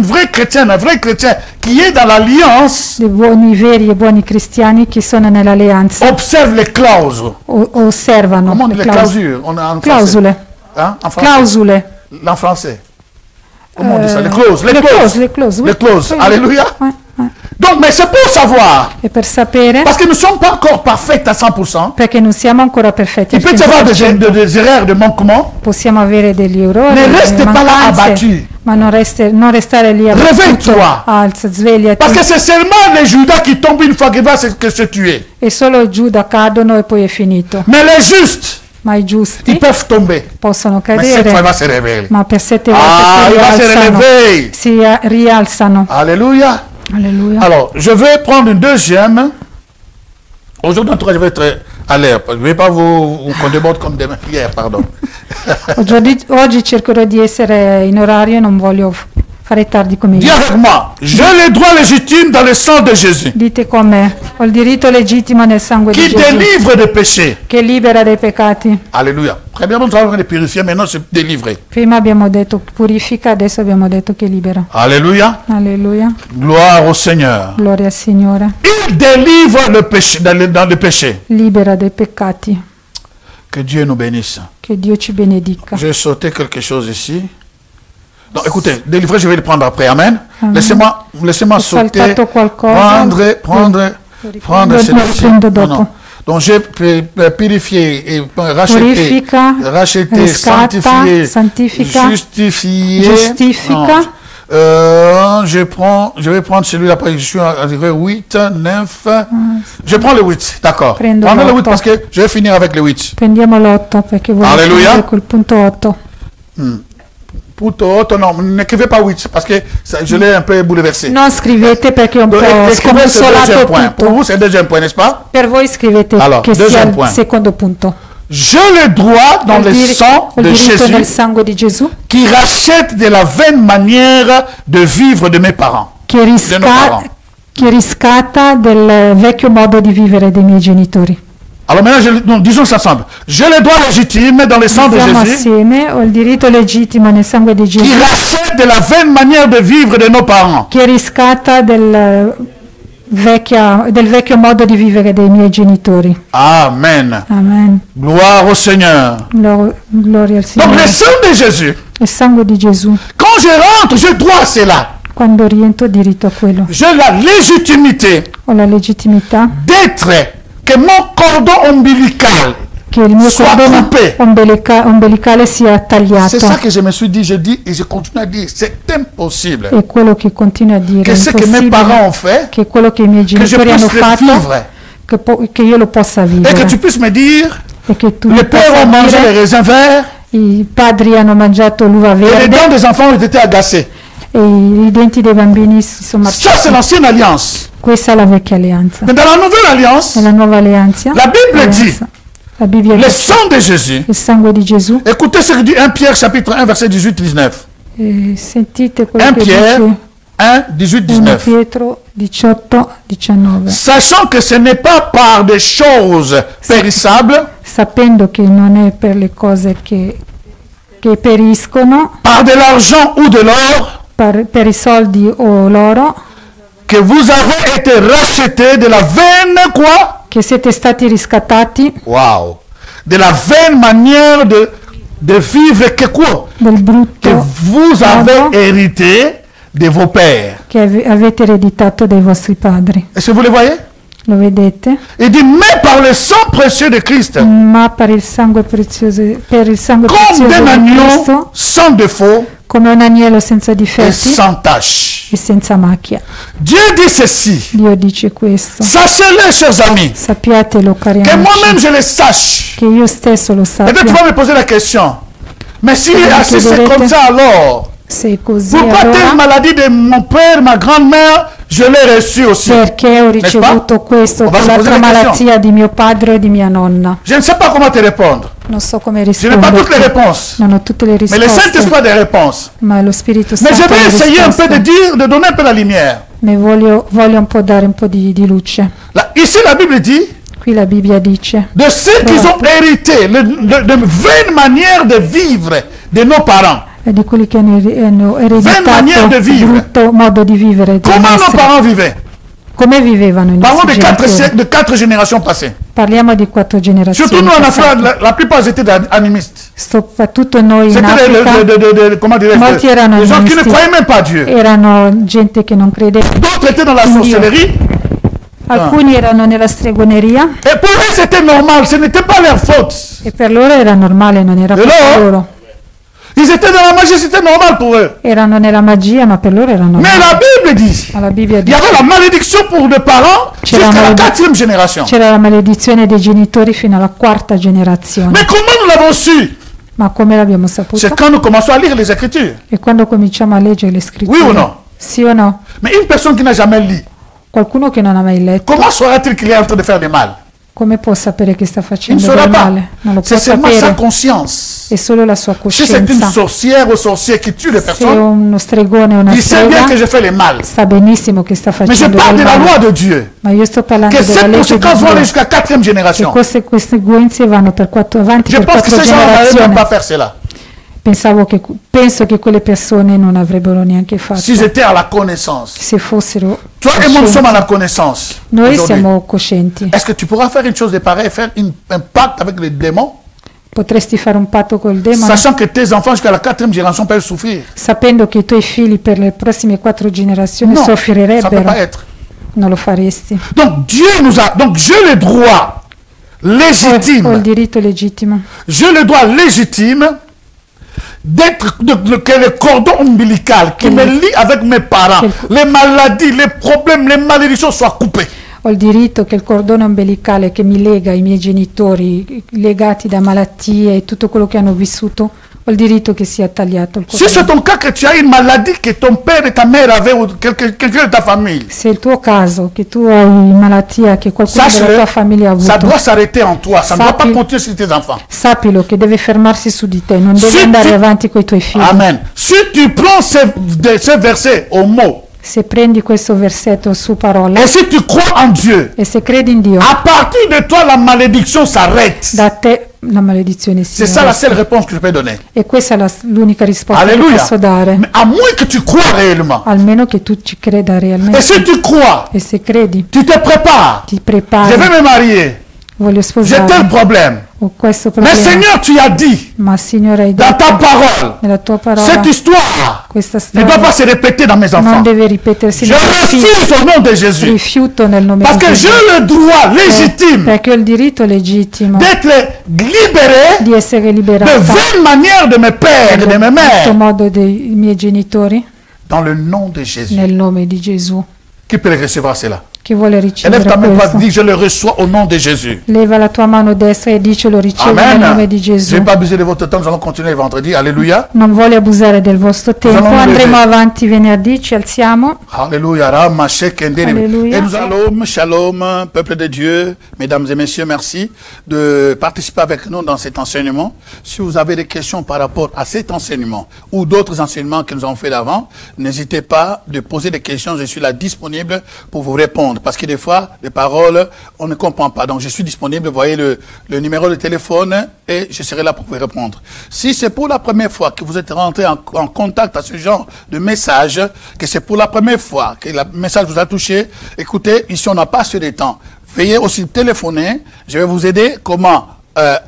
vrai chrétien, un vrai chrétien qui est dans l'alliance Dei buoni, veri e buoni cristiani che sono nell'alleanza observe les clauses. osservano Comment on dit le les clausures en français? clausole. Hein? En français. Clausole. En français. Comment on dit ça? Les clauses. Les Le clauses. clauses, le clauses, oui. Les clauses. Oui, Alléluia. ouais, ouais. Donc, mais c'est pour savoir. E per sapere, Parce que nous ne sommes pas encore parfaits à 100%. perché non siamo ancora perfetti Il al peut y avoir 100%. des erreurs, des manquements. Possiamo avere degli errori, Ne delle reste pas là mancanze, abattu. ma non restare lì Réveille-toi. Alza, svegliati. Parce que c'est seulement les Judas qui tombent une fois qu'il va se tuer. E solo Giuda cadono e poi è finito. Mais les justes, Ma i ils giusti peuvent tomber. possono Mais cette fois, il cadere, va se réveiller. ma per 7 volte Ah, il va se rialzano. réveiller. Si rialzano. Alléluia. Alleluia. Alors, je vais prendre une deuxième. Aujourd'hui, en tout cas, je vais être à l'air. Je ne vais pas vous qu'on déborde comme demain. Hier, pardon. Oggi cercherò di essere in orario e non voglio fare tardi come Dis ieri. avec moi, j'ai le droit légitime dans le sang de Jésus, Dite con me, ho il diritto legittimo nel sangue di qui Gesù, délivre des péchés. che libera dai peccati. Alléluia. Premièrement, nous avons de purifier, maintenant c'est délivrer. Prima abbiamo detto purifica, adesso abbiamo detto che libera. Alléluia. Alleluia. Gloire au Seigneur. Gloria al Signore. Il délivre le péché, dans le péché. Libera dai peccati. Que Dieu nous bénisse. Che Dio ci benedica. J'ai sauté quelque chose ici. Donc écoutez, délivrer, je vais le prendre après. Amen. Amen. Laissez-moi Ho sauter. saltato qualcosa. Prendre celui-ci. Prendo Non, dopo. non. Donc j'ai purifié et racheté, Purifica, racheté, riscatta, santifica, justifié. giustifica. Non. Je vais prendre celui-là, après je suis à 8, 9. Je prends le 8, d'accord. Prendo Prenez le 8 l'otto. parce que je vais finir avec le 8. Prendiamo l'8 perché voglio Alleluia. finire col punto 8. Punto 8, non, n'écrivez pas 8 parce que je l'ai un peu bouleversé. Non scrivete perché è un Donc, po' écrivez ce deuxième scombussolato point. Pour tutto. vous, c'est le deuxième point, n'est-ce pas? Per voi scrivete Allora, che sia deuxième il point. secondo punto. J'ai le droit dans le sang Il de diritto nel Jésus sangue di Gesù qui rachète de la vaine manière de vivre de mes parents. che, De nos parents. che riscatta del vecchio modo di vivere dei miei genitori. Alors maintenant, donc, disons ça ensemble. J'ai le droit légitime dans le sang de Siamo Jésus assieme, ho il diritto legittimo nel sangue di qui Gesù rachète de la vaine manière de vivre de nos parents. che riscatta del vecchio modo di vivere dei miei genitori. Amen. Amen. Gloire au Seigneur. Gloria al Donc Signore. le sang de Jésus, Il sangue di Gesù. quand je rentre, j'ai droit à cela. Quando rientro ho diritto a quello. J'ai la légitimité Ho la legittimità d'être que mon cordon ombilical che il mio soit cordone coupé. ombelicale sia C'est tagliato. ça que je me suis dit, je dis et je continue à dire, c'est impossible È quello che continuo a dire, que è ce que mes parents impossibile ont fait, che quello che i miei que je genitori hanno puisse le fatto, vivre. che io lo possa Et que vivere. tu puisses me dire, E che tu mi les pères possa ont mangé les dire, raisins verts i padri hanno mangiato l'uva et les verde dents des enfants ont été agacées. e i denti dei bambini si sono Ça, c'est marciati. l'ancienne alliance. Questa è la vecchia alleanza. Mais dans la nouvelle alliance, Nella nuova alleanza, La Bible dit, la Bibbia le dice, sang de Jésus. il sangue di Gesù. Écoutez ce que dit 1 Pierre chapitre 1 verset 18-19. Sentite quello 1 che Pierre dice 1, 1 18-19. Pietro 18-19. Sachant que ce n'est pas par des choses périssables, Sapendo che non è per le cose che periscono, par de l'argent ou de l'or, per i soldi o l'oro, que vous avez été rachetés de la vaine quoi? che siete stati riscattati Wow. De la vaine manière de vivre que quoi? del Que brutto vous avez modo hérité de vos pères. che avete ereditato dai vostri padri. Est-ce que vous le voyez? Lo vedete? Il dit, mais par le sang précieux de Christ, Ma per il sangue prezioso, comme d'un di agneau Cristo, sans défaut come un agnello senza et difetti sans tache. e senza macchia. Dieu dit ceci. Dio dice questo. Sachez-le, chers amis, Sappiatelo, cari que moi-même amici, je le sache. che io stesso lo Peut-être tu sappia. vas me poser la question. Mais si, Come si c'est chiederete? comme ça alors, Se è così, pourquoi telle allora maladie de mon père, ma grand-mère, je l'ai reçue aussi? perché ho N'est-ce pas? ricevuto questo, On va se quell'altra poser la question. malattia di mio padre e di mia nonna? Je ne sais pas comment te répondre. Non so come Je n'ai pas toutes les rispondere. réponses. Non ho tutte le Mais le risposte, Saint-Esprit a des réponses. ma lo Spirito Mais Santo je ha vais le essayer un peu de risposte. dire, de donner un peu la lumière. Ne voglio un po' dare un po' di luce. Là, ici, la Bible dit, Qui la Bibbia dice de ceux qui ont hérité de vaines manières de vivre de nos parents. di quelli che hanno manière ereditato de il vivre. brutto modo di vivere dei Comment nos nostri. parents vivaient? Come vivevano i Parlons nostri de genitori? de 4 générations passées. Parliamo di 4 generazioni Surtout nous en Afrique, passate. la plupart étaient animistes. Soprattutto noi in C'était Africa comment dirais-je, molti erano les gens qui ne animisti. croyaient même pas à Dieu. Erano gente che non credeva. D'autres étaient dans la Dio. sorcellerie. Alcuni erano nella stregoneria Et pour eux, c'était normal. Ce n'était pas leur faute. e per loro era normale, non era E per loro? loro. Ils étaient dans la magie, c'était normal pour eux. Erano nella magia, ma per loro era Mais normale. la Bible dit, Ma la Bibbia il y avait dice la malédiction pour les parents C'era jusqu'à la maledizione. 4e génération. c'era la maledizione dei genitori fino alla 4ª generazione. Mais comment nous l'avons su? Ma come l'abbiamo saputo? C'est quand nous commençons à lire les Écritures. E quando cominciamo a leggere le scritture. Oui o no? Sì o no? Mais une personne qui n'a jamais lu, Qualcuno che non ha mai letto, comment saura-t-il qu'il est en train de faire du mal? come può sapere che sta Il ne facendo saura del pas. male? Non lo può C'est seulement sa sapere. conscience. È solo la sua Si c'est une coscienza. sorcière ou sorcier qui tue les Se personnes, uno stregone o una il sait bien strega que je fais le mal. sa benissimo che sta Mais je facendo parle del de la loi male. de Dieu. Ma io sto parlando Que della cette legge di conséquence va aller Dio. jusqu'à 4e Che génération. queste conseguenze vanno avanti Je per pense que 4 ces gens n'arrivent même generazioni. pas à faire cela. Penso che quelle persone non avrebbero neanche fatto S'ils étaient à la connaissance. se fossero Toi et moi, nous sommes à la coscienti. connaissance. Noi aujourd'hui. siamo coscienti. Est-ce que tu pourras faire une chose de pareille, faire un pacte avec les démons, Potresti fare un patto col demone sachant que tes enfants jusqu'à la 4e génération peuvent souffrir? sapendo che i tuoi figli per le prossime 4 generazioni Non, ça ne peut soffrirebbero? pas être. Non lo faresti. Donc Dieu nous a, donc j'ai le droit Ho il légitime, diritto legittimo j'ai le droit légitime d'être que le cordon ombilical qui me lie avec mes parents, les maladies, les problèmes, les malédictions soient coupés. Ho il diritto che il cordone ombelicale che mi lega ai miei genitori legati da malattie e tutto quello che hanno vissuto, ho il diritto che sia tagliato il Si c'est cordone. ton cas que tu as une maladie que ton père et ta mère avaient ou quelqu'un de ta famille, Se è il tuo caso, che tu hai malattia che qualcuno della sache-le, tua famiglia ha ça avuto, doit s'arrêter en toi, ça ne doit pas Sappi- continuer sur tes enfants. sappilo che deve fermarsi su di te, non devi Se andare tu- avanti con i tuoi figli. Amen. Si tu prends ce verset au mot, Se prendi questo versetto su parola et si tu crois en Dieu, e se credi in Dio, à partir de toi, la malédiction s'arrête. da te la maledizione si C'est ça la arresta. seule réponse que je peux donner. E questa è l'unica risposta che Alléluia. posso dare, Mais à moins que tu crois réellement. almeno che tu ci creda Et realmente. si tu crois, E se credi, tu te prépares. ti Je prepari, vais me marier. voglio J'ai tel sposarmi, problème. ho questo Mais problema. Seigneur, tu as dit Ma Signore hai dans ta detto parole, nella tua parola, cette histoire questa ne doit pas storia se répéter dans mes non enfants. deve ripetersi Je nei miei figli. refuse au nom de Jésus. Rifiuto nel nome Parce di que Gesù. j'ai le droit légitime Perché ho il diritto legittimo d'être libéré di essere de liberata vaines manières de mes pères et de mes in questo mères. modo dei miei genitori, Dans le nom de Jésus. nel nome di Gesù. Qui peut le recevoir cela? Chi vuole Élève ricevere ta main droite, questo? dis je le reçois au nom de Jésus. Leva la tua mano destra e dice lo ricevo nel nome Amen. di Je ne Gesù. vais pas abuser de votre temps, nous allons continuer vendredi. Alléluia. Non voglio abusare del vostro tempo, allons nous andremo lever. avanti venerdì, ci alziamo. Alléluia. Rama, Shekendere. Alléluia. Et nous allons, shalom, peuple de Dieu, mesdames et messieurs, merci de participer avec nous dans cet enseignement. Si vous avez des questions par rapport à cet enseignement ou d'autres enseignements que nous avons fait d'avant, n'hésitez pas de poser des questions. Je suis là disponible pour vous répondre. Parce que des fois, les paroles, on ne comprend pas. Donc, je suis disponible. Vous voyez le numéro de téléphone et je serai là pour vous répondre. Si c'est pour la première fois que vous êtes rentré en contact à ce genre de message, que c'est pour la première fois que le message vous a touché, écoutez, ici on n'a pas assez de temps. Veuillez aussi téléphoner. Je vais vous aider comment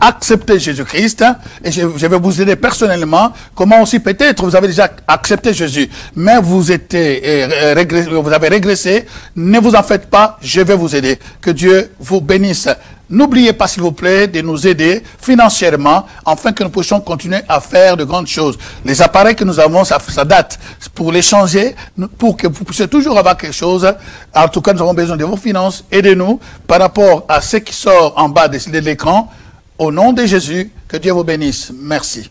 accepter Jésus-Christ et je vais vous aider personnellement comment aussi peut-être vous avez déjà accepté Jésus mais vous avez régressé, ne vous en faites pas, je vais vous aider. Que Dieu vous bénisse. N'oubliez pas s'il vous plaît de nous aider financièrement afin que nous puissions continuer à faire de grandes choses. Les appareils que nous avons, ça date. Pour les changer, pour que vous puissiez toujours avoir quelque chose. En tout cas, nous avons besoin de vos finances. Aidez-nous par rapport à ce qui sort en bas de l'écran. Au nom de Jésus, que Dieu vous bénisse. Merci.